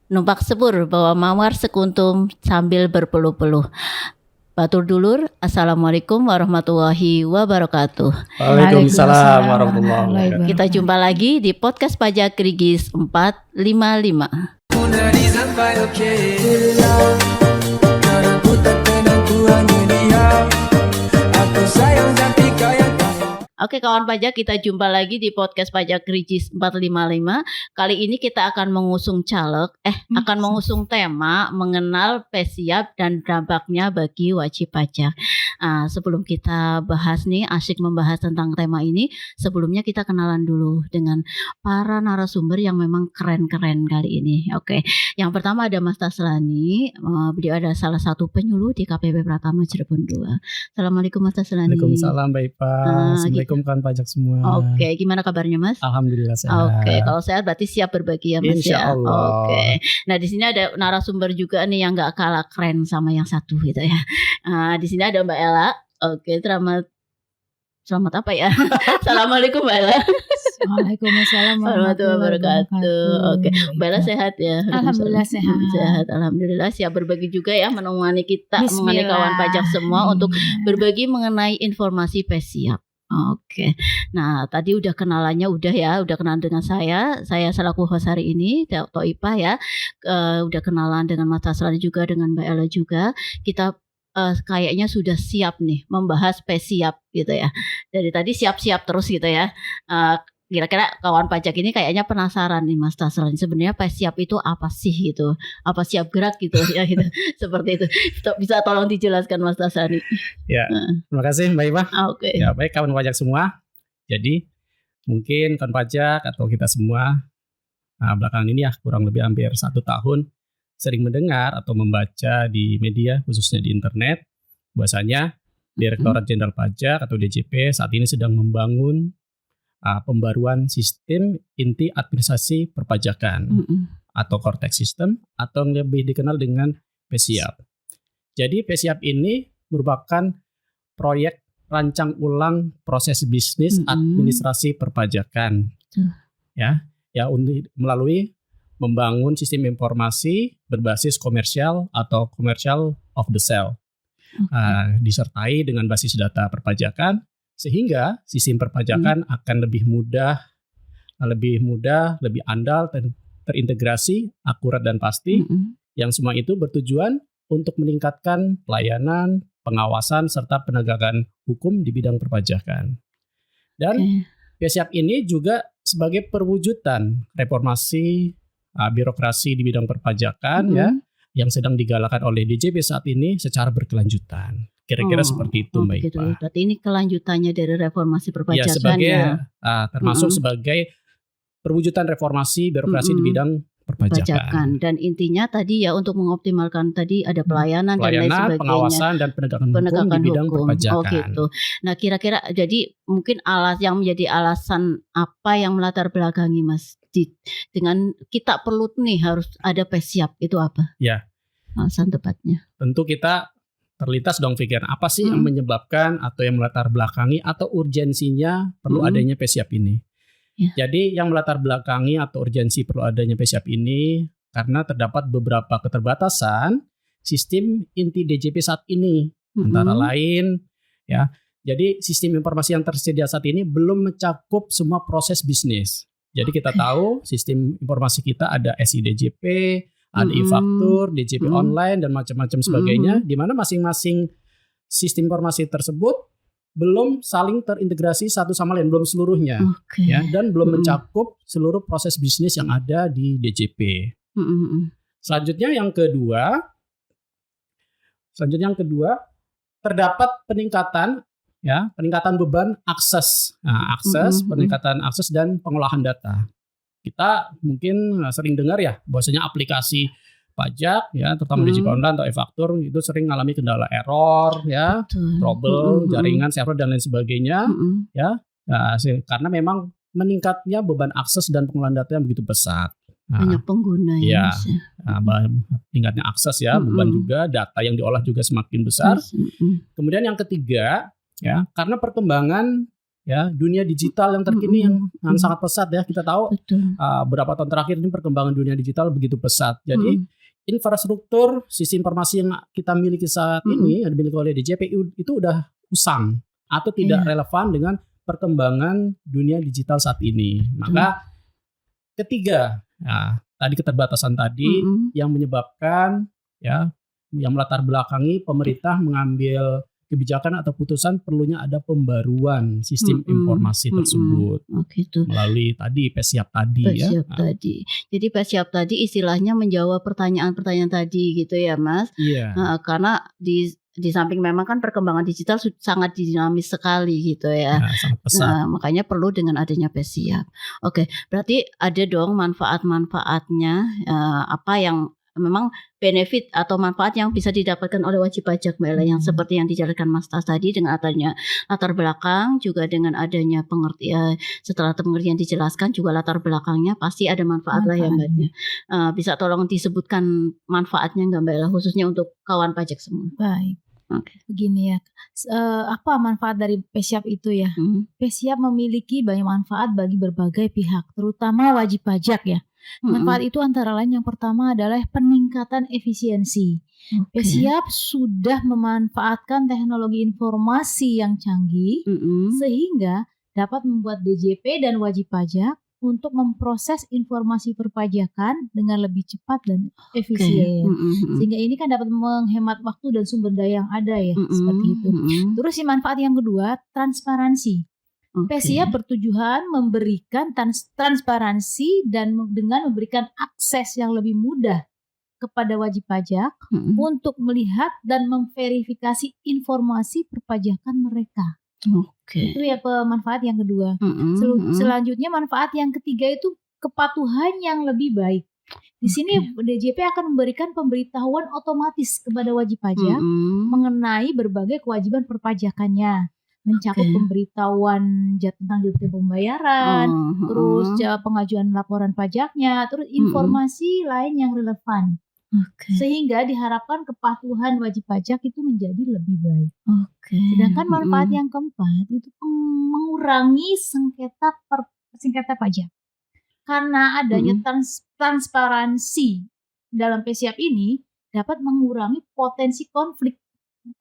numpak sepur bawa mawar sekuntum sambil berpeluh-peluh. Batur dulur, Assalamualaikum warahmatullahi wabarakatuh. Waalaikumsalam warahmatullahi wabarakatuh. Kita jumpa lagi di podcast Pajak Rigis 455. Oke kawan pajak, kita jumpa lagi di podcast Pajak Rigis 455. Kali ini kita akan mengusung akan mengusung tema mengenal PSIAP dan dampaknya bagi wajib pajak. Sebelum kita bahas nih, asyik membahas tentang tema ini, sebelumnya kita kenalan dulu dengan para narasumber yang memang keren-keren kali ini. Oke, yang pertama ada Mas Taslani. Beliau ada salah satu penyuluh di KPP Pratama Cirebon 2. Assalamualaikum Mas Taslani. Waalaikumsalam Mbak Ipa. Assalamualaikum kan pajak semua. Oke, gimana kabarnya Mas? Alhamdulillah sehat. Oke, kalau sehat berarti siap berbagi ya Mas. Insya Allah. Oke. Nah di sini ada narasumber juga nih yang nggak kalah keren sama yang satu gitu ya. Di sini ada Mbak Ella. Oke, selamat apa ya? Assalamualaikum Mbak Ella. Waalaikumsalam warahmatullahi wabarakatuh. Oke, Mbak Ella sehat ya? Alhamdulillah sehat. Sehat, alhamdulillah. Siap berbagi juga ya, menemani kita, mengenai kawan pajak semua untuk berbagi mengenai informasi PSIAP. Oke, nah tadi udah kenalannya udah kenalan dengan saya selaku host hari ini, Toipah ya, udah kenalan dengan Mas Taslani juga, dengan Mbak Ella juga. Kita kayaknya sudah siap nih membahas PSIAP gitu ya. Dari tadi siap-siap terus gitu ya. Kira-kira kawan pajak ini kayaknya penasaran nih Mas Taslani, sebenarnya PSIAP itu apa sih gitu? Apa siap gerak gitu ya gitu. Seperti itu. Bisa tolong dijelaskan Mas Taslani? Ya, terima kasih Mbak Ipa. Oke. Ya, baik kawan pajak semua. Jadi mungkin kawan pajak atau kita semua belakangan ini ya kurang lebih hampir 1 tahun sering mendengar atau membaca di media khususnya di internet bahwasanya Direktorat Jenderal Pajak atau DJP saat ini sedang membangun pembaruan sistem inti administrasi perpajakan atau core tax system atau yang lebih dikenal dengan PSIAP. Jadi PSIAP ini merupakan proyek rancang ulang proses bisnis administrasi perpajakan. Ya melalui membangun sistem informasi berbasis komersial atau commercial of the sale. Disertai dengan basis data perpajakan sehingga sistem perpajakan akan lebih mudah, lebih andal, terintegrasi, akurat dan pasti. Yang semua itu bertujuan untuk meningkatkan pelayanan, pengawasan serta penegakan hukum di bidang perpajakan. Dan PSIAP ini juga sebagai perwujudan reformasi birokrasi di bidang perpajakan ya yang sedang digalakan oleh DJP saat ini secara berkelanjutan. Kira-kira seperti itu Mbak Ipa. Berarti ini kelanjutannya dari reformasi perpajakan termasuk sebagai perwujudan reformasi birokrasi di bidang perpajakan. Dan intinya tadi ya untuk mengoptimalkan tadi ada pelayanan dan lain sebagainya. Pengawasan dan penegakan hukum di bidang perpajakan. Oh gitu. Nah kira-kira jadi mungkin yang menjadi alasan apa yang melatar belakangi Mas dengan kita perlu nih harus ada PSIAP itu apa? Ya. Alasan tepatnya. Tentu kita terlintas dong pikiran apa sih yang menyebabkan atau yang melatar belakangi atau urgensinya perlu adanya PSIAP ini. Jadi yang melatar belakangi atau urgensi perlu adanya PSIAP ini karena terdapat beberapa keterbatasan sistem inti DJP saat ini. Antara lain ya. Jadi sistem informasi yang tersedia saat ini belum mencakup semua proses bisnis. Jadi kita tahu sistem informasi kita ada SIDJP, ada e-faktur, DJP online dan macam-macam sebagainya, di mana masing-masing sistem informasi tersebut belum saling terintegrasi satu sama lain, belum seluruhnya, ya, dan belum mencakup seluruh proses bisnis yang ada di DJP. Selanjutnya yang kedua, terdapat peningkatan beban akses, peningkatan akses dan pengolahan data. Kita mungkin sering dengar ya bahwasanya aplikasi pajak ya terutama DJP online atau e-faktur itu sering mengalami kendala error ya, trouble, jaringan, server dan lain sebagainya ya. Karena memang meningkatnya beban akses dan pengolahan data yang begitu besar. Banyak pengguna ya. Tingkatnya akses ya, beban juga, data yang diolah juga semakin besar. Kemudian yang ketiga ya, karena perkembangan ya, dunia digital yang terkini yang sangat pesat ya. Kita tahu Betul. beberapa tahun terakhir ini perkembangan dunia digital begitu pesat. Jadi infrastruktur sistem informasi yang kita miliki saat ini yang dimiliki oleh DJP itu udah usang atau tidak relevan dengan perkembangan dunia digital saat ini. Maka ketiga, tadi keterbatasan tadi yang menyebabkan ya, yang melatar belakangi pemerintah mengambil kebijakan atau putusan perlunya ada pembaruan sistem informasi tersebut gitu. melalui tadi PESIAP tadi PESIAP tadi. Jadi PESIAP tadi istilahnya menjawab pertanyaan-pertanyaan tadi gitu ya Mas. Iya. Karena di samping memang kan perkembangan digital sangat dinamis sekali gitu ya. Sangat pesat. Makanya perlu dengan adanya PESIAP. Oke, berarti ada dong manfaat-manfaatnya, apa yang memang benefit atau manfaat yang bisa didapatkan oleh wajib pajak Mbak Ella yang seperti yang dijelaskan Mas Tas tadi dengan adanya latar belakang juga dengan adanya pengertian setelah pengertian dijelaskan juga latar belakangnya pasti ada manfaat lah ya Mbak. Bisa tolong disebutkan manfaatnya nggak Mbak Ella khususnya untuk kawan pajak semua. Baik. Begini ya, apa manfaat dari PESIAP itu ya? PESIAP memiliki banyak manfaat bagi berbagai pihak, terutama wajib pajak ya. Manfaat itu antara lain yang pertama adalah peningkatan efisiensi. PESIAP sudah memanfaatkan teknologi informasi yang canggih sehingga dapat membuat DJP dan wajib pajak untuk memproses informasi perpajakan dengan lebih cepat dan efisien. Sehingga ini kan dapat menghemat waktu dan sumber daya yang ada ya, seperti itu. Terus si manfaat yang kedua, transparansi. PESIAP bertujuan memberikan transparansi dan dengan memberikan akses yang lebih mudah kepada wajib pajak untuk melihat dan memverifikasi informasi perpajakan mereka. Itu ya manfaat yang kedua. Selanjutnya manfaat yang ketiga itu kepatuhan yang lebih baik. Di sini DJP akan memberikan pemberitahuan otomatis kepada wajib pajak mengenai berbagai kewajiban perpajakannya. Mencakup pemberitahuan tentang jadwal pembayaran, terus pengajuan laporan pajaknya, terus informasi lain yang relevan. Sehingga diharapkan kepatuhan wajib pajak itu menjadi lebih baik. Sedangkan manfaat yang keempat itu mengurangi sengketa pajak. Karena adanya transparansi dalam PESIAP ini dapat mengurangi potensi konflik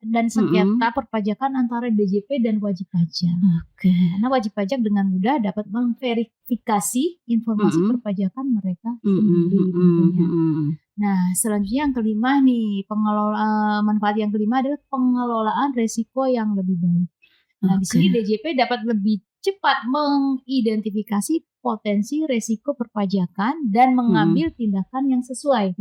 dan sengketa perpajakan antara DJP dan wajib pajak. Karena wajib pajak dengan mudah dapat memverifikasi informasi perpajakan mereka sendiri tentunya. Nah, selanjutnya yang kelima nih, manfaat yang kelima adalah pengelolaan resiko yang lebih baik. Nah, di sini DJP dapat lebih cepat mengidentifikasi potensi resiko perpajakan dan mengambil tindakan yang sesuai.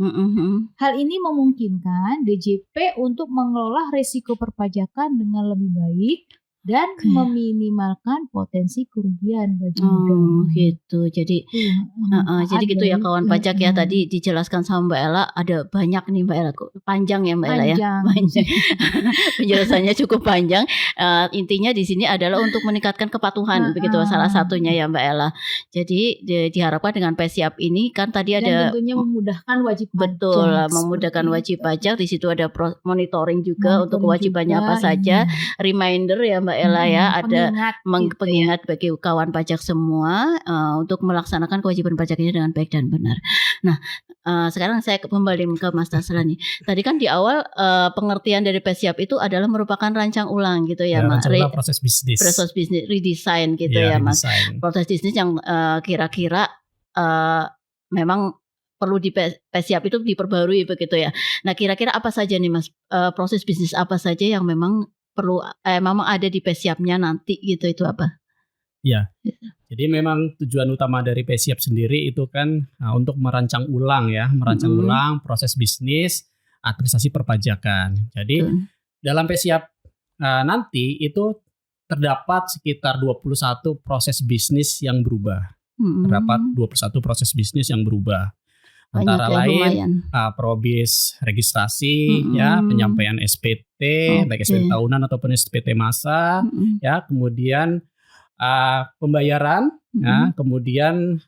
Hal ini memungkinkan DJP untuk mengelola resiko perpajakan dengan lebih baik dan meminimalkan potensi kerugian bagi negara. Gitu. Jadi jadi gitu ya kawan pajak ya, tadi dijelaskan sama Mbak Ella ada banyak nih Mbak Ella, panjang ya Mbak Ella ya. Panjang. Penjelasannya cukup panjang. Intinya di sini adalah untuk meningkatkan kepatuhan begitu salah satunya ya Mbak Ella. Jadi diharapkan dengan PESIAP ini kan tadi dan ada tentunya memudahkan wajib pajak. Betul, memudahkan wajib pajak. Di situ ada monitoring juga untuk kewajibannya apa saja, reminder ya Mbak Ella ya, ada pengingat bagi kawan pajak semua untuk melaksanakan kewajiban pajaknya dengan baik dan benar. Nah, sekarang saya kembali ke Mas Tasra nih. Tadi kan di awal pengertian dari PESIAP itu adalah merupakan rancang ulang gitu ya, Mas. Proses bisnis. Proses bisnis redesign gitu ya, Mas. Proses bisnis yang kira-kira memang perlu di PESIAP itu diperbarui begitu ya. Nah, kira-kira apa saja nih Mas, proses bisnis apa saja yang memang perlu memang ada di PESIAP-nya nanti gitu, itu apa? Ya. Jadi memang tujuan utama dari PESIAP sendiri itu kan untuk merancang ulang ya, ulang proses bisnis administrasi perpajakan. Jadi dalam PESIAP nanti itu terdapat sekitar 21 proses bisnis yang berubah. Terdapat 21 proses bisnis yang berubah. Antara lain probis registrasi ya, penyampaian SPT, baik SPT tahunan ataupun SPT masa ya, kemudian pembayaran ya, kemudian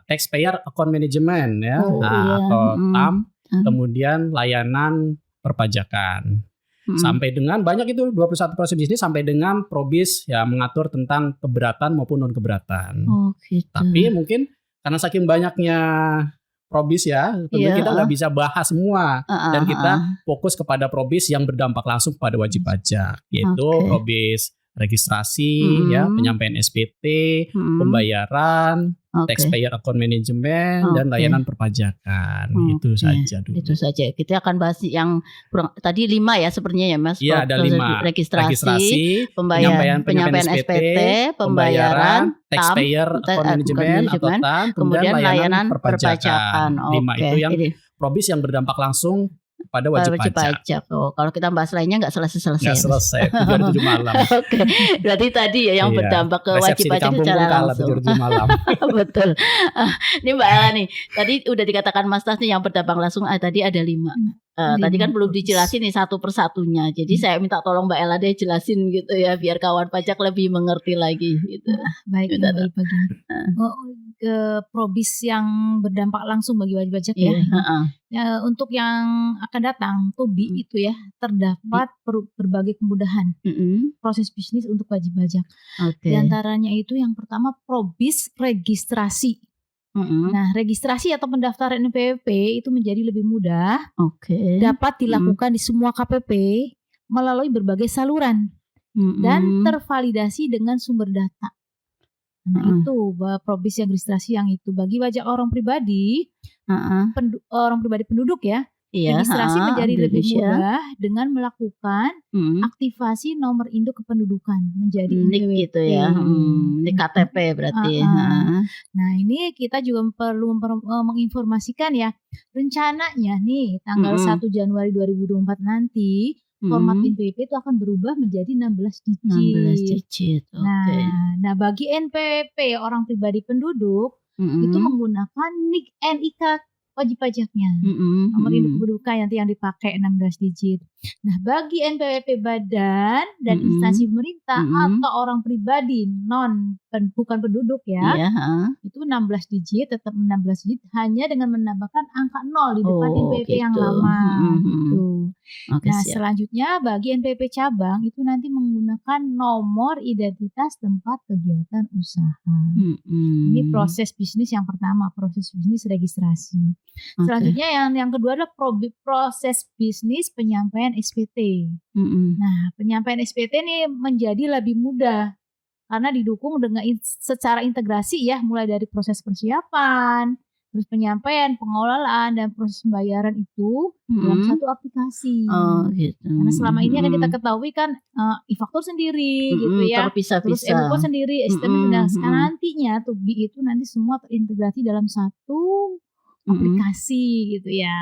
taxpayer account management ya, atau TAM, kemudian layanan perpajakan. Sampai dengan banyak itu 21 proses bisnis sampai dengan probis ya mengatur tentang keberatan maupun non keberatan. Oh gitu. Tapi mungkin karena saking banyaknya probis ya, tentu Iya, kita nggak bisa bahas semua dan kita heeh. fokus kepada probis yang berdampak langsung pada wajib pajak, yaitu Oke. probis registrasi, ya, penyampaian SPT, pembayaran, Oke. taxpayer account management, dan Oke. layanan perpajakan. Itu Oke, saja dulu. Itu saja. Kita akan bahas yang kurang tadi 5 ya sepertinya ya Mas. Iya, ada 5. Registrasi, penyampaian SPT, pembayaran, taxpayer account management atau TAM, kemudian layanan perpajakan. 5 Oke, itu yang ini probis yang berdampak langsung pada wajib pajak. Oh, kalau kita bahas lainnya nggak selesai-selesai. Nggak selesai, 7 malam. Oke, berarti tadi ya yang Iya. berdampak ke Resepsi wajib di pajak kampung secara pun kalah langsung. 7 malam. Betul. Ini Mbak Ella nih, tadi udah dikatakan Mas Tas nih yang berdampak langsung tadi ada 5. Tadi kan belum dijelasin nih satu persatunya. Jadi saya minta tolong Mbak Ella deh jelasin gitu ya biar kawan pajak lebih mengerti lagi gitu. Baik, Minta baik begini. Probis yang berdampak langsung bagi wajib pajak ya. Iya, heeh. Ya, untuk yang akan datang, TOBI itu ya, terdapat berbagai kemudahan proses bisnis untuk wajib pajak. Oke. Di antaranya itu yang pertama probis registrasi. Nah, registrasi atau pendaftaran NPWP itu menjadi lebih mudah, Oke. dapat dilakukan di semua KPP melalui berbagai saluran dan tervalidasi dengan sumber data. Nah, itu probis yang registrasi yang itu bagi pajak orang pribadi, orang pribadi penduduk ya. Iya, Registrasi menjadi lebih Indonesia. mudah dengan melakukan aktivasi nomor induk kependudukan menjadi NIK NPWP. gitu ya. NIK KTP berarti. Nah, ini kita juga perlu menginformasikan ya. Rencananya nih tanggal 1 Januari 2024 nanti format NPWP itu akan berubah menjadi 16 digit. 16 digit. Oke. Nah, bagi NPWP orang pribadi penduduk itu menggunakan NIK wajib pajaknya. Nomor induk kependudukan nanti yang dipakai 16 digit. Nah, bagi NPWP badan dan instansi pemerintah atau orang pribadi bukan penduduk ya. Iya, itu 16 digit, tetap 16 digit hanya dengan menambahkan angka 0 di depan NPWP yang gitu. lama gitu. Oke, Nah, siap. selanjutnya bagi NPWP cabang itu nanti menggunakan nomor identitas tempat kegiatan usaha. Ini proses bisnis yang pertama, proses bisnis registrasi. Selanjutnya yang kedua adalah proses bisnis penyampaian SPT. Nah, penyampaian SPT ini menjadi lebih mudah karena didukung dengan secara integrasi ya, mulai dari proses persiapan, terus penyampaian, pengelolaan, dan proses pembayaran itu dalam satu aplikasi. Oh gitu. Karena selama ini kan kita ketahui kan e-faktur sendiri gitu ya, terus e-buku sendiri, sistemnya sekarang nantinya TOBI itu nanti semua terintegrasi dalam satu aplikasi gitu ya.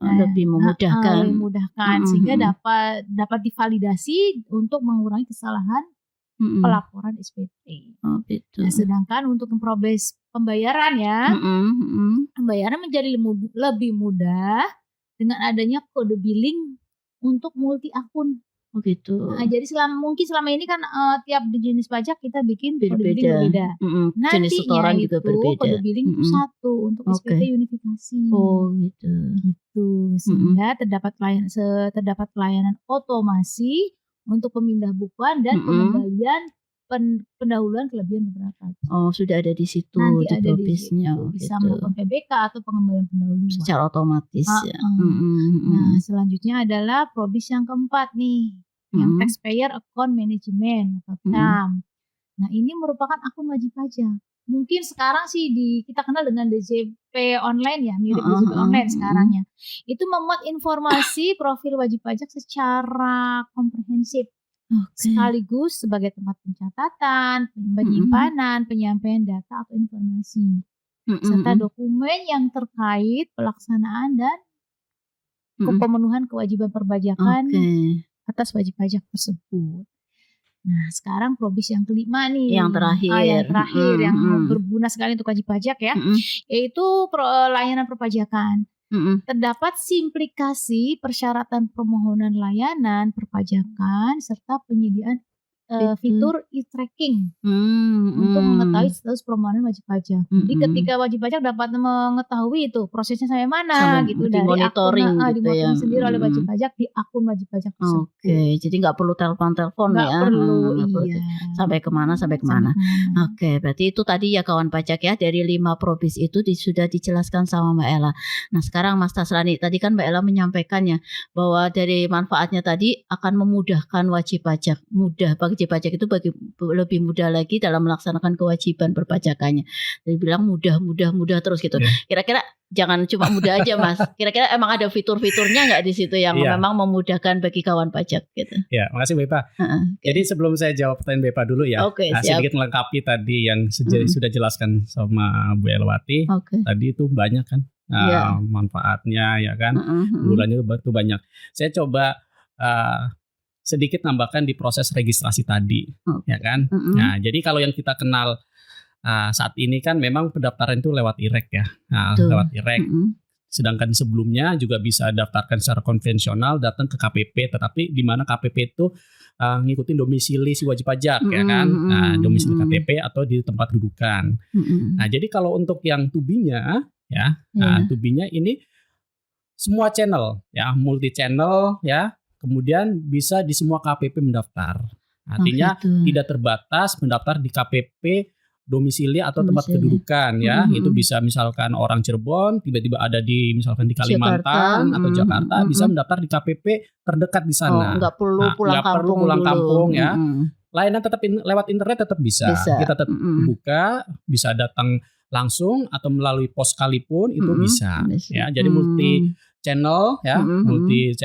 Lebih memudahkan. Sehingga dapat divalidasi untuk mengurangi kesalahan pelaporan SPT. Oh gitu. Nah, sedangkan untuk proses pembayaran ya, pembayaran menjadi lebih mudah dengan adanya kode billing untuk multi akun. Oh gitu. Nah, jadi selama ini kan tiap jenis pajak kita bikin kode billing berbeda. Jenis setoran juga berbeda. Kode billing itu satu untuk SPT unifikasi. Oh gitu. Gitu. Sehingga terdapat pelayanan otomasi untuk pemindah bukuan dan pengembalian pendahuluan kelebihan beberapa. Oh, sudah ada di situ nanti di ada probisnya. Bisa gitu. melakukan PBK atau pengembalian pendahuluan Secara otomatis ya. Nah, selanjutnya adalah probis yang keempat nih, yang taxpayer account management atau TAM. Nah, ini merupakan akun wajib pajak. Mungkin sekarang sih kita kenal dengan DJP online ya, mirip DJP online sekarangnya. Itu memuat informasi profil wajib pajak secara komprehensif. Sekaligus sebagai tempat pencatatan, penyimpanan, penyampaian data atau informasi. Serta dokumen yang terkait pelaksanaan dan pemenuhan kewajiban perpajakan atas wajib pajak tersebut. Nah, sekarang probis yang kelima nih. Yang terakhir. Yang berguna sekali untuk wajib pajak ya. Yaitu layanan perpajakan. Terdapat simplikasi persyaratan permohonan layanan perpajakan serta penyediaan fitur e-tracking untuk mengetahui status permohonan wajib pajak. Jadi ketika wajib pajak dapat mengetahui itu prosesnya sampai mana gitu dari monitoring akun, gitu dimonitoring sendiri oleh wajib pajak di akun wajib pajak tersebut. Oke, jadi nggak perlu telepon-telepon ya. Nggak perlu, iya. Sampai kemana. Oke, berarti itu tadi ya kawan pajak ya, dari 5 probis itu sudah dijelaskan sama Mbak Ella. Nah sekarang Mas Tasrani, tadi kan Mbak Ella menyampaikannya bahwa dari manfaatnya tadi akan memudahkan wajib pajak, mudah wajib pajak itu lebih mudah lagi dalam melaksanakan kewajiban perpajakannya. Jadi bilang mudah terus gitu. Kira-kira jangan cuma mudah aja Mas. Kira-kira emang ada fitur-fiturnya nggak di situ yang memang memudahkan bagi kawan pajak gitu? Ya, makasih Bepa. Jadi sebelum saya jawab pertanyaan Bepa dulu ya, sedikit melengkapi tadi yang sudah jelaskan sama Bu Elwati. Tadi itu banyak kan manfaatnya ya kan, unggulannya itu banyak. Saya coba sedikit nambahkan di proses registrasi tadi, ya kan. Nah, jadi kalau yang kita kenal saat ini kan memang pendaftaran itu lewat IREK ya, lewat IREK. Sedangkan sebelumnya juga bisa daftarkan secara konvensional, datang ke KPP, tetapi di mana KPP itu ngikutin domisili si wajib pajak ya kan. Nah, domisili KTP atau di tempat dudukan. Nah, jadi kalau untuk yang tubinya ya, tubinya ini semua channel ya, multi channel ya. Kemudian bisa di semua KPP mendaftar. Artinya tidak terbatas mendaftar di KPP domisili atau tempat kedudukan ya. Itu bisa misalkan orang Cirebon tiba-tiba ada di misalkan di Kalimantan atau Jakarta, bisa mendaftar di KPP terdekat di sana. Nggak perlu pulang kampung ya. Layanan tetap lewat internet tetap bisa. Kita tetap buka, bisa datang langsung atau melalui pos sekalipun itu bisa. Ya, jadi multi channel ya, multi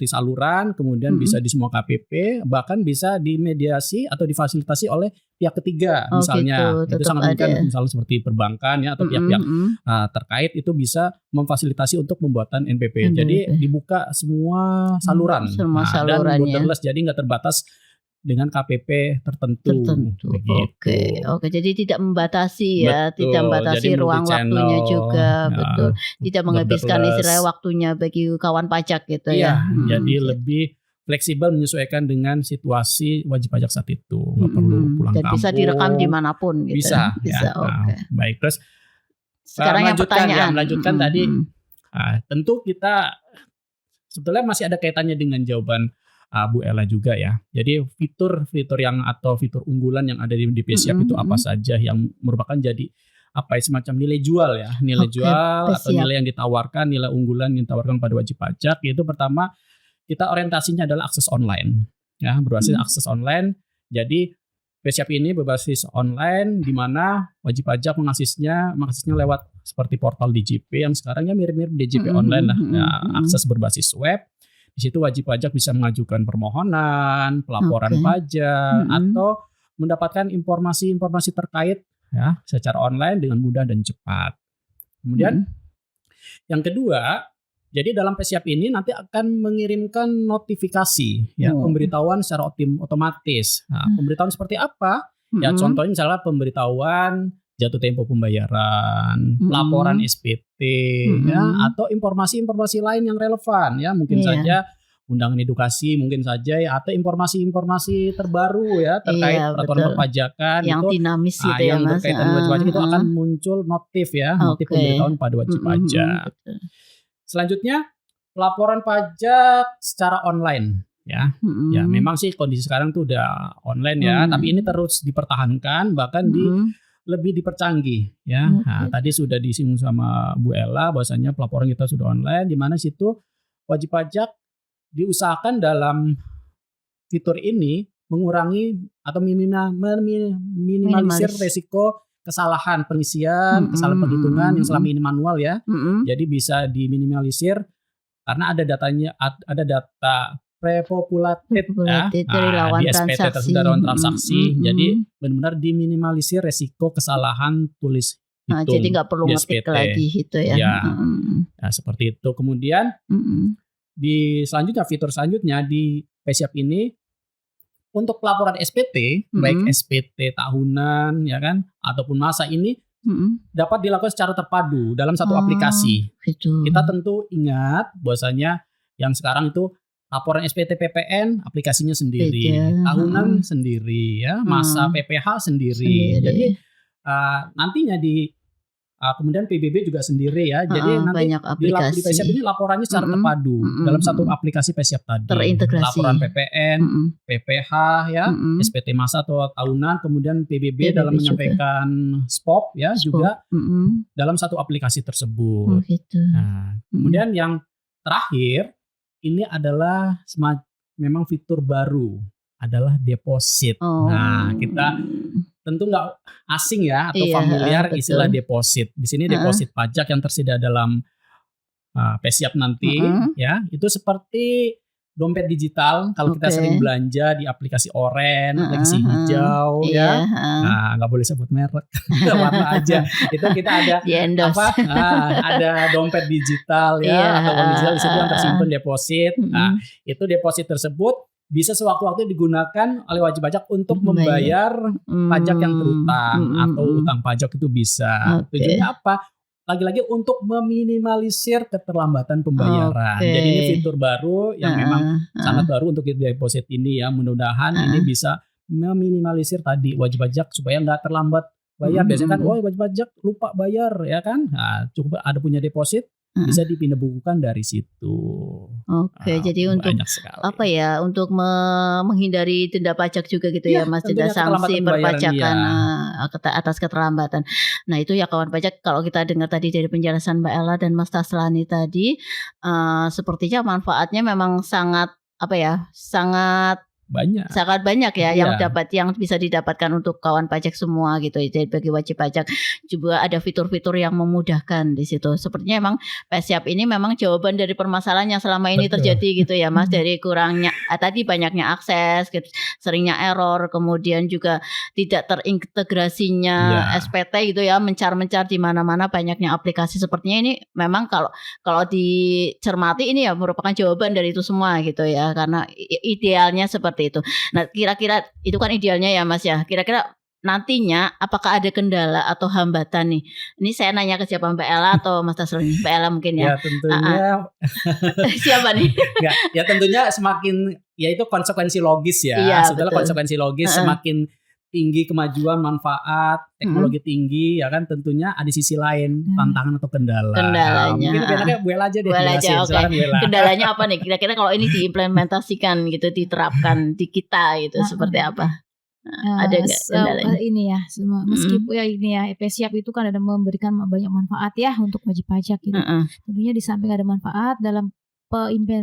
saluran, kemudian bisa di semua KPP, bahkan bisa dimediasi atau difasilitasi oleh pihak ketiga misalnya. Itu sangat mungkin misalnya seperti perbankan ya atau pihak-pihak terkait itu bisa memfasilitasi untuk pembuatan NPP. Jadi dibuka semua saluran. Dan borderless, jadi nggak terbatas dengan KPP tertentu. Oke, jadi tidak membatasi ya, tidak membatasi ruang waktunya juga, tidak menghabiskan istilah waktunya bagi kawan pajak gitu ya. Jadi lebih fleksibel menyesuaikan dengan situasi wajib pajak saat itu, nggak perlu pulang dan kampung. Bisa direkam dimanapun gitu. Bisa. Baik, terus sekarang yang pertanyaan. Melanjutkan tadi, tentu kita sebetulnya masih ada kaitannya dengan jawaban Bu Ella juga ya. Jadi fitur-fitur atau fitur unggulan yang ada di PSIAP itu apa saja yang merupakan jadi semacam nilai jual ya, jual atau nilai yang ditawarkan, nilai unggulan yang ditawarkan pada wajib pajak. Yaitu pertama, kita orientasinya adalah akses online ya, berbasis akses online. Jadi PSIAP ini berbasis online di mana wajib pajak mengaksesnya lewat seperti portal DJP yang sekarang ya mirip-mirip DJP online lah. Akses berbasis web. Di situ wajib pajak bisa mengajukan permohonan, pelaporan pajak, atau mendapatkan informasi-informasi terkait ya secara online dengan mudah dan cepat. Kemudian yang kedua, jadi dalam PSIAP ini nanti akan mengirimkan notifikasi ya, pemberitahuan secara otomatis. Nah, pemberitahuan seperti apa? Ya contohnya misalnya pemberitahuan jatuh tempo pembayaran, laporan SPT, ya, atau informasi-informasi lain yang relevan, ya, mungkin saja undangan edukasi, mungkin saja ya, atau informasi-informasi terbaru ya terkait peraturan perpajakan yang itu, dinamis gitu ya, yang Mas. berkaitan dengan wajib pajak itu akan muncul notif ya, notif pemberitahuan pada wajib pajak. Selanjutnya pelaporan pajak secara online. Ya, ya memang sih kondisi sekarang tuh udah online ya, tapi ini terus dipertahankan bahkan lebih dipercanggih ya. Nah, tadi sudah disinggung sama Bu Ella bahwasanya pelaporan kita sudah online, di mana situ wajib pajak diusahakan dalam fitur ini mengurangi atau minimalisir resiko kesalahan pengisian, kesalahan penghitungan yang selama ini manual ya. Jadi bisa diminimalisir karena ada data pre-populated dari lawan di SPT tersebut lawan transaksi. Jadi benar-benar diminimalisir resiko kesalahan tulis hitung. Jadi nggak perlu ngetik lagi gitu ya. Nah, seperti itu. Kemudian fitur selanjutnya di PSIAP ini untuk pelaporan SPT, baik SPT tahunan ya kan ataupun masa ini dapat dilakukan secara terpadu dalam satu aplikasi. Kita tentu ingat bahwasanya yang sekarang itu laporan SPT PPN aplikasinya sendiri, Beda. tahunan sendiri ya, masa PPH sendiri. Jadi nantinya kemudian PBB juga sendiri ya. Jadi nanti banyak di aplikasi. PSIAP ini laporannya secara terpadu dalam satu aplikasi PSIAP tadi. Terintegrasi. Laporan PPN, PPH ya, SPT masa atau tahunan, kemudian PBB dalam menyampaikan SPOP ya juga dalam satu aplikasi tersebut. Gitu. Nah, kemudian yang terakhir ini adalah memang fitur baru adalah deposit. Nah, kita tentu nggak asing ya atau familiar istilah deposit. Di sini deposit pajak yang tersedia dalam PSIAP nanti ya, itu seperti dompet digital kalau kita sering belanja di aplikasi oranye, aplikasi hijau ya. Nah, nggak boleh sebut merek, warna aja. Itu kita ada ada dompet digital ya, atau uang digital di situ yang tersimpan deposit. Nah, itu deposit tersebut bisa sewaktu-waktu digunakan oleh wajib pajak untuk membayar pajak yang terutang atau utang pajak itu bisa. Tujuannya apa? Lagi-lagi untuk meminimalisir keterlambatan pembayaran. Jadi ini fitur baru yang memang sangat baru untuk deposit ini ya. Mudah-mudahan ini bisa meminimalisir tadi wajib pajak supaya nggak terlambat bayar. Biasanya kan wajib pajak lupa bayar ya kan. Nah, cukup ada punya deposit bisa dipindah bukukan dari situ. Jadi untuk apa ya, untuk menghindari denda pajak juga gitu ya, Mas, denda sanksi perpajakan atas keterlambatan. Nah, itu ya kawan pajak, kalau kita dengar tadi dari penjelasan Mbak Ella dan Mas Taslani tadi, sepertinya manfaatnya memang sangat sangat banyak ya yang bisa didapatkan untuk kawan pajak semua gitu. Jadi bagi wajib pajak juga ada fitur-fitur yang memudahkan di situ. Sepertinya memang PSIAP ini memang jawaban dari permasalahan yang selama ini terjadi gitu ya, Mas, dari kurangnya tadi banyaknya akses, gitu, seringnya error, kemudian juga tidak terintegrasinya SPT gitu ya, mencar-mencar di mana-mana, banyaknya aplikasi. Sepertinya ini memang kalau dicermati ini ya merupakan jawaban dari itu semua gitu ya, karena idealnya seperti itu. Nah, kira-kira itu kan idealnya ya, Mas ya. Kira-kira nantinya apakah ada kendala atau hambatan nih? Ini saya nanya ke siapa, Mbak Ella atau Mas Taslani? Mbak Ella mungkin ya. Ya tentunya. Siapa nih? Ya tentunya semakin ya itu konsekuensi logis ya. Setelah konsekuensi logis semakin tinggi kemajuan, manfaat, teknologi tinggi ya kan, tentunya ada sisi lain tantangan atau kendalanya. Mungkin enaknya Bu Ella aja deh. Kendalanya apa nih? Kira-kira kalau ini diimplementasikan gitu, diterapkan di kita gitu, seperti apa? Ada nggak kendalanya? Ini ya, meskipun ya ini ya, PSIAP itu kan ada memberikan banyak manfaat ya untuk wajib pajak gitu. Tentunya di samping ada manfaat, dalam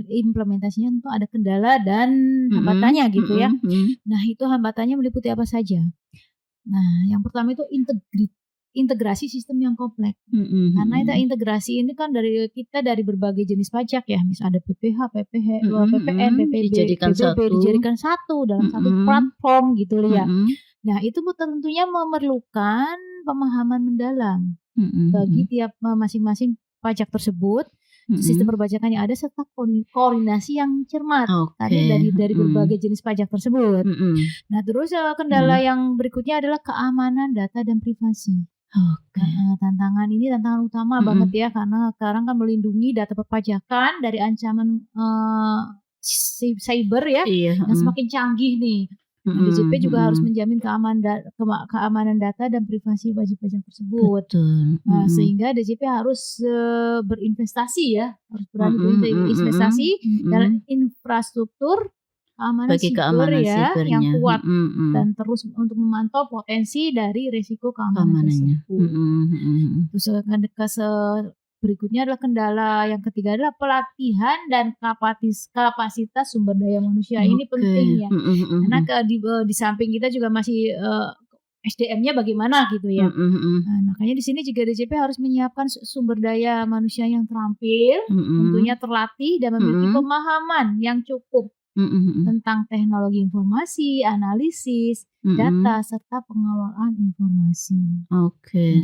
implementasinya tentu ada kendala dan hambatannya gitu ya. Nah, itu hambatannya meliputi apa saja? Nah, yang pertama itu integrasi sistem yang kompleks. Karena integrasi ini kan dari berbagai jenis pajak ya, misalnya ada PPH, PPH, PPN, PPB, dijadikan satu dalam satu platform gitu ya. Nah, itu tentunya memerlukan pemahaman mendalam bagi tiap masing-masing pajak tersebut. Sistem perpajakan yang ada serta koordinasi yang cermat tadi dari berbagai jenis pajak tersebut. Nah, terus kendala yang berikutnya adalah keamanan data dan privasi. Tantangan utama banget ya, karena sekarang kan melindungi data perpajakan dari ancaman cyber ya, yang semakin canggih nih. DJP juga harus menjamin keamanan data dan privasi wajib pajak tersebut. Nah, sehingga DJP harus berinvestasi ya, harus berani berinvestasi dalam infrastruktur keamanan siber ya yang kuat dan terus untuk memantau potensi dari risiko keamanan tersebut. Terus berikutnya adalah kendala yang ketiga adalah pelatihan dan kapasitas sumber daya manusia. Ini penting ya, karena di samping kita juga masih SDM-nya bagaimana gitu ya. Nah, makanya di sini juga DJP harus menyiapkan sumber daya manusia yang terampil, tentunya terlatih dan memiliki pemahaman yang cukup tentang teknologi informasi, analisis, data serta pengelolaan informasi.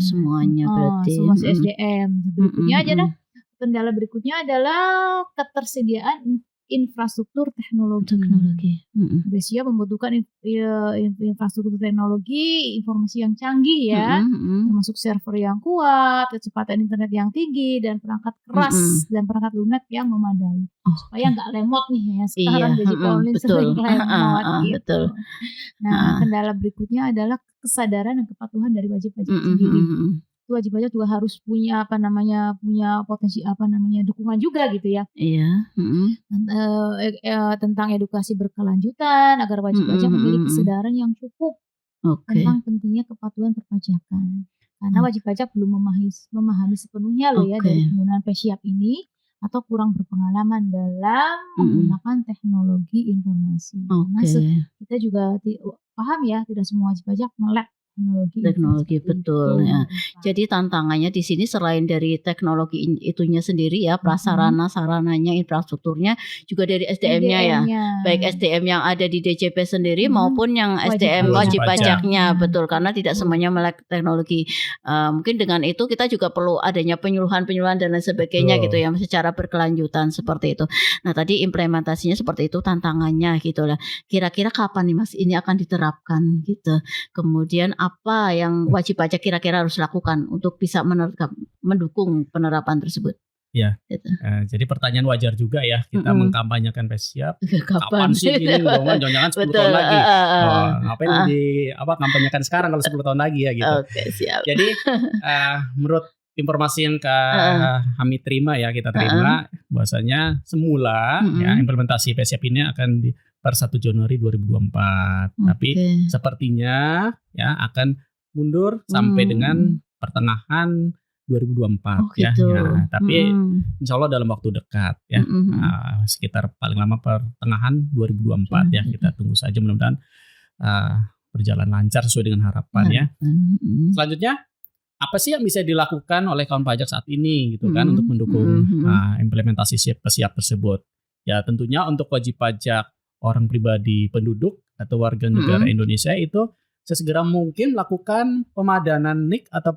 Semuanya berarti. Semua SDM. Berikutnya kendala berikutnya adalah ketersediaan infrastruktur teknologi. PESIAP membutuhkan infrastruktur teknologi, informasi yang canggih ya, termasuk server yang kuat, kecepatan internet yang tinggi, dan perangkat keras dan perangkat lunak yang memadai. Supaya nggak lemot nih ya, sekarang digital online sering lemot gitu. Betul. Nah, kendala berikutnya adalah kesadaran dan kepatuhan dari wajib pajak sendiri. Wajib pajak juga harus punya punya potensi dukungan juga gitu ya. Iya. Tentang edukasi berkelanjutan agar wajib pajak memiliki kesadaran yang cukup tentang pentingnya kepatuhan perpajakan. Karena wajib pajak belum memahami sepenuhnya loh ya dari penggunaan PESIAP ini, atau kurang berpengalaman dalam menggunakan teknologi informasi. Nah, kita juga paham ya, tidak semua wajib pajak melek teknologi betul ya. Jadi tantangannya di sini selain dari teknologi itunya sendiri ya, prasarana sarananya, infrastrukturnya, juga dari SDM-nya ya. Baik SDM yang ada di DJP sendiri maupun yang SDM wajib pajaknya. Betul, karena tidak semuanya melek teknologi. Mungkin dengan itu kita juga perlu adanya penyuluhan dan lain sebagainya gitu ya, secara berkelanjutan seperti itu. Nah, tadi implementasinya seperti itu tantangannya gitu lah. Kira-kira kapan nih Mas ini akan diterapkan gitu. Kemudian apa yang wajib pajak kira-kira harus lakukan untuk bisa mendukung penerapan tersebut? Ya, gitu. Jadi pertanyaan wajar juga ya, kita mengkampanyekan PESIAP. Kapan sih ini ngomong, jangan-jangan 10 tahun lagi. Ngapain kampanyekan sekarang kalau 10 tahun lagi ya gitu. Siap. Jadi menurut informasi yang kami terima ya, kita terima bahwasanya semula ya implementasi PESIAP ini akan per 1 Januari 2024. Tapi sepertinya ya akan mundur sampai dengan pertengahan 2024 ya. Gitu. Ya. Tapi insya Allah dalam waktu dekat ya. Sekitar paling lama pertengahan 2024 ya. Kita tunggu saja, mudah-mudahan berjalan lancar sesuai dengan harapan ya. Selanjutnya, apa sih yang bisa dilakukan oleh kawan pajak saat ini gitu kan untuk mendukung implementasi PESIAP tersebut? Ya tentunya untuk wajib pajak orang pribadi penduduk atau warga negara Indonesia itu sesegera mungkin melakukan pemadanan NIK atau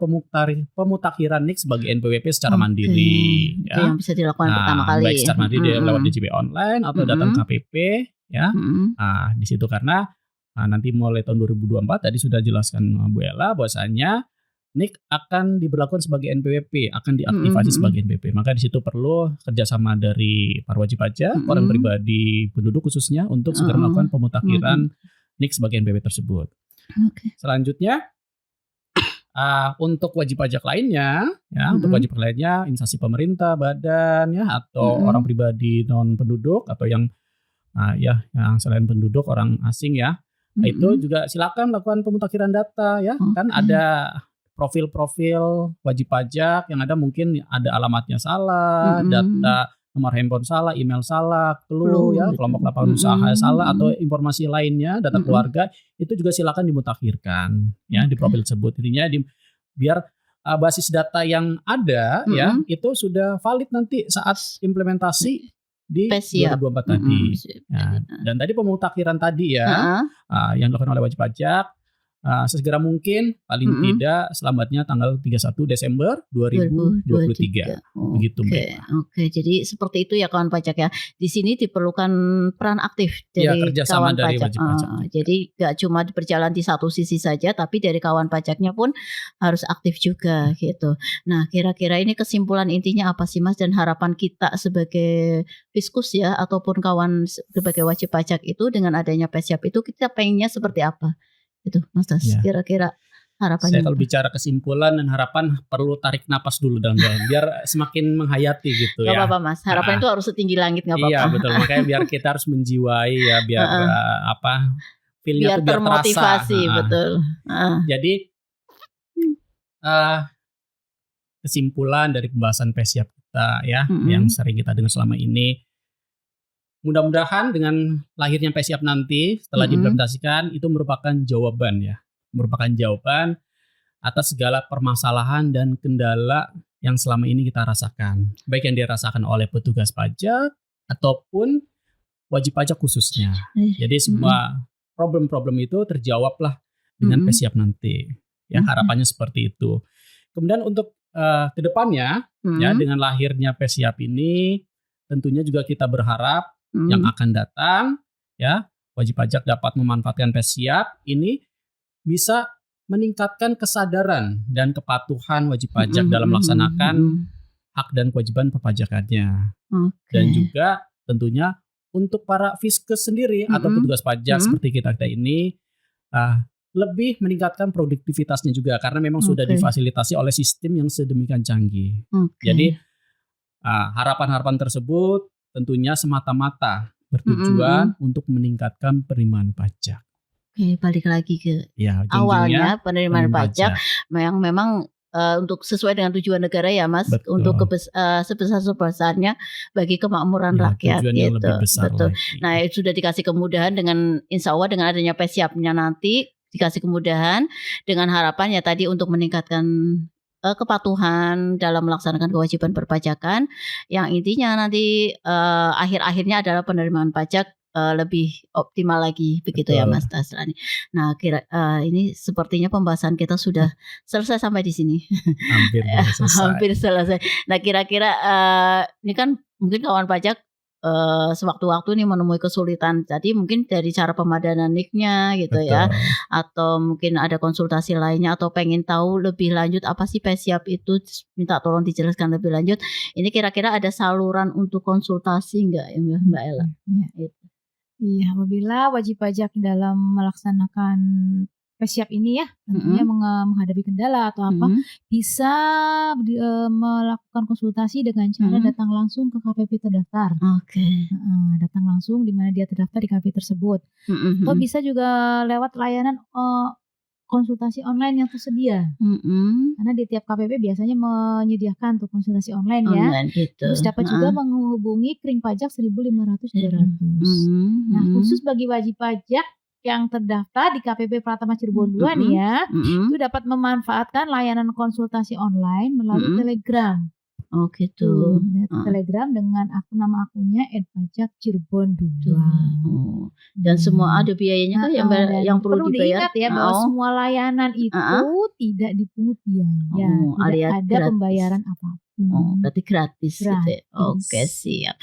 pemutakhiran NIK sebagai NPWP secara mandiri. Ya. Itu yang bisa dilakukan pertama kali. Baik secara mandiri lewat DJP online atau datang KPP ya. Di situ karena nanti mulai tahun 2024 tadi sudah jelaskan Bu Ella bahwasanya NIK akan diberlakukan sebagai NPWP, akan diaktifasi sebagai NPWP. Maka di situ perlu kerjasama dari para wajib pajak, orang pribadi penduduk khususnya untuk segera melakukan pemutakhiran NIK sebagai NPWP tersebut. Selanjutnya untuk wajib pajak lainnya, ya untuk wajib pajak lainnya, instansi pemerintah, badan ya atau orang pribadi non penduduk atau yang yang selain penduduk orang asing ya, itu juga silakan melakukan pemutakhiran data ya, kan ada profil-profil wajib pajak yang ada mungkin ada alamatnya salah, data nomor handphone salah, email salah, clue ya, kelompok lapangan usaha salah atau informasi lainnya, data keluarga itu juga silakan dimutakhirkan ya di profil tersebut. Intinya biar basis data yang ada ya itu sudah valid nanti saat implementasi di PESIAP 2024 tadi. Dan tadi pemutakhiran tadi ya yang dilakukan oleh wajib pajak sesegera mungkin, paling tidak selambatnya tanggal 31 Desember 2023. Begitu Mbak. Oke, jadi seperti itu ya kawan pajak ya. Di sini diperlukan peran aktif dari kawan dari pajak. Wajib pajak. Jadi gak cuma berjalan di satu sisi saja, tapi dari kawan pajaknya pun harus aktif juga gitu. Nah, kira-kira ini kesimpulan intinya apa sih Mas, dan harapan kita sebagai Fiskus ya ataupun kawan sebagai wajib pajak itu dengan adanya PESIAP itu kita pengennya seperti apa? Itu Mas Tas, kira-kira harapannya. Saya kalau bicara kesimpulan dan harapan perlu tarik napas dulu dalam-dalam biar semakin menghayati gitu ya. Gak apa-apa Mas, harapan itu harus setinggi langit gak apa-apa. Iya betul, makanya biar kita harus menjiwai ya biar feel-nya biar termotivasi terasa. Betul. Jadi kesimpulan dari pembahasan PESIAP kita ya yang sering kita dengar selama ini, mudah-mudahan dengan lahirnya PESIAP nanti setelah diimplementasikan itu merupakan jawaban atas segala permasalahan dan kendala yang selama ini kita rasakan, baik yang dirasakan oleh petugas pajak ataupun wajib pajak khususnya. Jadi semua problem-problem itu terjawablah dengan PESIAP nanti. Ya harapannya seperti itu. Kemudian untuk kedepannya ya dengan lahirnya PESIAP ini tentunya juga kita berharap yang akan datang, ya. Wajib pajak dapat memanfaatkan PES-Siap ini bisa meningkatkan kesadaran dan kepatuhan wajib pajak dalam melaksanakan hak dan kewajiban perpajakannya. Dan juga tentunya untuk para Fiskes sendiri atau petugas pajak seperti kita ini lebih meningkatkan produktivitasnya juga karena memang sudah difasilitasi oleh sistem yang sedemikian canggih. Jadi harapan-harapan tersebut tentunya semata-mata bertujuan untuk meningkatkan penerimaan pajak. Oke, balik lagi ke awalnya penerimaan pajak yang memang untuk sesuai dengan tujuan negara ya Mas. Betul. Untuk sebesar-besarnya bagi kemakmuran rakyat gitu. Betul. Lagi. Nah sudah dikasih kemudahan dengan insya Allah dengan adanya PES-Siapnya nanti dikasih kemudahan dengan harapan ya tadi untuk meningkatkan kepatuhan dalam melaksanakan kewajiban perpajakan yang intinya nanti akhir-akhirnya adalah penerimaan pajak lebih optimal lagi begitu. Betul. Ya Mas Tasrani. Nah ini sepertinya pembahasan kita sudah selesai sampai di sini. Hampir selesai. Nah kira-kira ini kan mungkin kawan pajak sewaktu-waktu nih menemui kesulitan tadi mungkin dari cara pemadanan NIK-nya gitu. Betul. Ya atau mungkin ada konsultasi lainnya atau pengen tahu lebih lanjut apa sih PES-Siap itu, minta tolong dijelaskan lebih lanjut. Ini kira-kira ada saluran untuk konsultasi enggak ya Mbak Ella? Iya, apabila wajib pajak dalam melaksanakan PES-Siap ini ya, tentunya menghadapi kendala atau apa, bisa melakukan konsultasi dengan cara datang langsung ke KPP terdaftar. Datang langsung di mana dia terdaftar di KPP tersebut. Atau bisa juga lewat layanan konsultasi online yang tersedia. Karena di tiap KPP biasanya menyediakan tuh konsultasi online ya. Gitu. Terus dapat juga menghubungi Kring Pajak 1.500-200. Nah, khusus bagi wajib pajak yang terdaftar di KPP Pratama Cirebon 2 nih ya, itu dapat memanfaatkan layanan konsultasi online melalui Telegram. Oh gitu. Telegram dengan nama akunnya @pajak_cirebon 2. Dan semua ada biayanya kan yang perlu dibayar. Diingat ya bahwa semua layanan itu tidak dipungut biaya. Tidak ada gratis. Pembayaran apapun. Berarti gratis. Gitu ya. Oke, siap.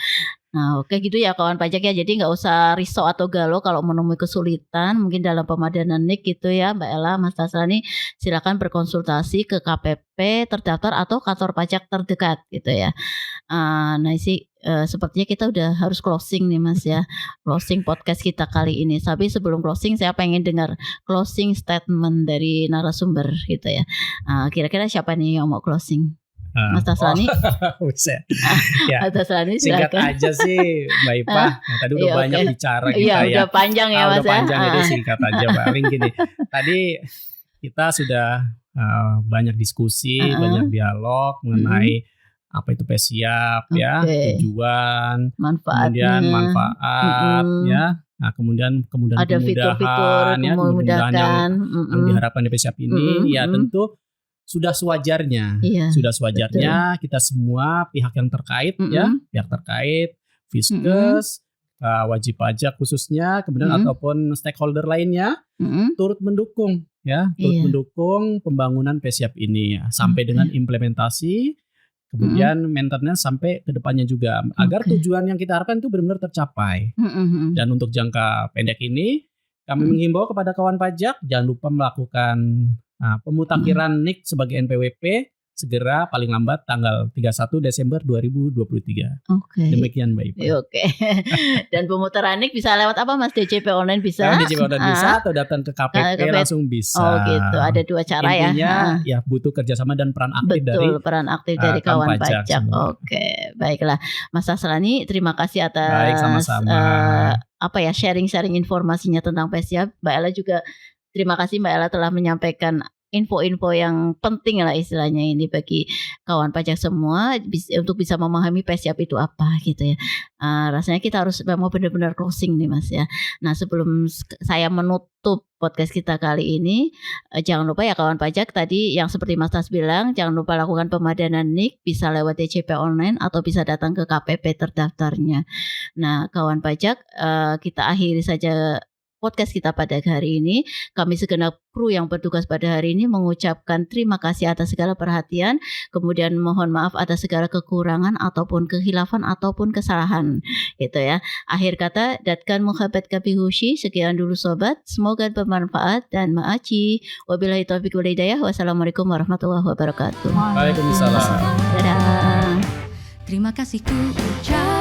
Nah oke gitu ya kawan pajak ya. Jadi gak usah risau atau galau kalau menemui kesulitan mungkin dalam pemadanan NIK gitu ya Mbak Ella, Mas Tasrani. Silakan berkonsultasi ke KPP terdaftar atau kantor pajak terdekat gitu ya. Nah sepertinya kita udah harus closing nih Mas ya. Closing podcast kita kali ini. Tapi sebelum closing saya pengen dengar closing statement dari narasumber gitu ya. Kira-kira siapa nih yang mau closing? Mas Tasrani, ya, singkat aja sih Mbak Ipa. Tadi udah banyak bicara kita ya. Udah panjang ya Mas. Udah panjang jadi singkat aja paling gini. Tadi kita sudah banyak diskusi, banyak dialog mengenai apa itu PES-Siap ya, tujuan, kemudian manfaat ya. Nah kemudian ada fitur-fitur ya, kemudahan yang diharapkan di PES-Siap ini ya tentu sudah sewajarnya, betul. Kita semua pihak yang terkait ya, pihak terkait, Fiskes, wajib pajak khususnya, kemudian ataupun stakeholder lainnya turut mendukung ya, mendukung pembangunan PES-Siap ini ya, sampai dengan implementasi, kemudian maintenance sampai ke depannya juga, agar tujuan yang kita harapkan itu benar-benar tercapai. Dan untuk jangka pendek ini, kami menghimbau kepada kawan pajak jangan lupa melakukan pemutakhiran NIK sebagai NPWP segera paling lambat tanggal 31 Desember 2023. Demikian Mbak Ipa. Dan pemutaran NIK bisa lewat apa Mas? DJP online bisa? DJP online bisa atau datang ke KPP langsung bisa. Gitu. Ada dua cara. Intinya ya butuh kerjasama dan peran aktif dari kawan pajak. Baiklah Mas Tasrani, terima kasih atas sharing-sharing informasinya tentang PES-Siap. Mbak Ella juga terima kasih Mbak Ella telah menyampaikan info-info yang penting lah istilahnya ini bagi kawan pajak semua untuk bisa memahami PES-Siap itu apa gitu ya. Rasanya kita harus mau benar-benar closing nih Mas ya. Nah sebelum saya menutup podcast kita kali ini, jangan lupa ya kawan pajak tadi yang seperti Mas Tas bilang, jangan lupa lakukan pemadanan NIK bisa lewat DJP online atau bisa datang ke KPP terdaftarnya. Nah kawan pajak kita akhiri saja podcast kita pada hari ini. Kami segenap kru yang bertugas pada hari ini mengucapkan terima kasih atas segala perhatian, kemudian mohon maaf atas segala kekurangan ataupun kehilafan ataupun kesalahan, gitu ya. Akhir kata, datkan muhabbat kabihushi. Sekian dulu sobat, semoga bermanfaat dan ma'aci. Wabillahi taufiq wal hidayah. Wassalamualaikum warahmatullahi wabarakatuh. Waalaikumsalam. Dadah. Terima kasih ku ucap